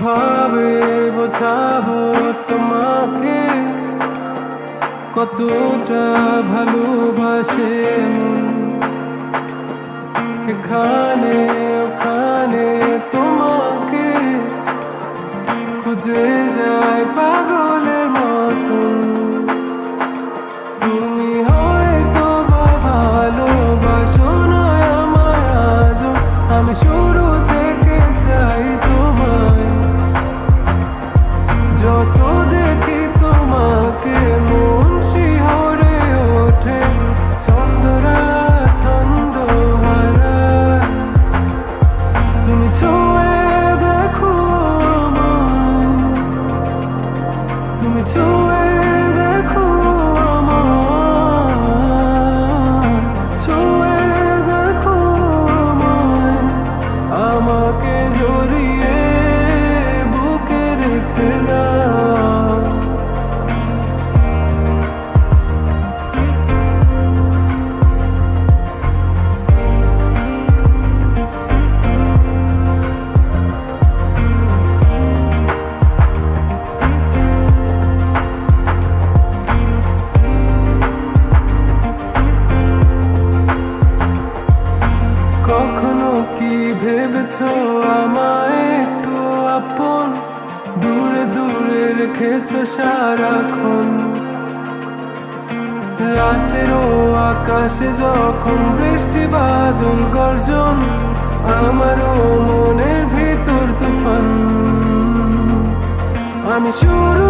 কিভাবে বোঝাবো তোমাকে কতটা ভালোবাসে মন। এখানে ওখানে তোমাকে খুঁজে যায় পাগলের মতন। তুমি হয়তো বা ভালোবাসো না আমায় আজও, আমি শুরু থেকে চাই তোমায়। যত দেখি তোমাকে মন শিহরে ওঠে, ছন্দরা ছন্দ হারায়। তুমি ছুঁয়ে দেখো আমায়, তুমি ছুঁয়ে দেখো আমায়, ছুঁয়ে দেখো আমায়। আমাকে জড়িয়ে বুকে রেখে দাও। কখনো কি ভেবেছো আমায় একটু আপন, দূরে দূরে রেখেছো সারাক্ষণ। রাতেরও আকাশে যখন বৃষ্টি বাদল গর্জন, আমারও মনের ভিতর তুফান। আমি শুরু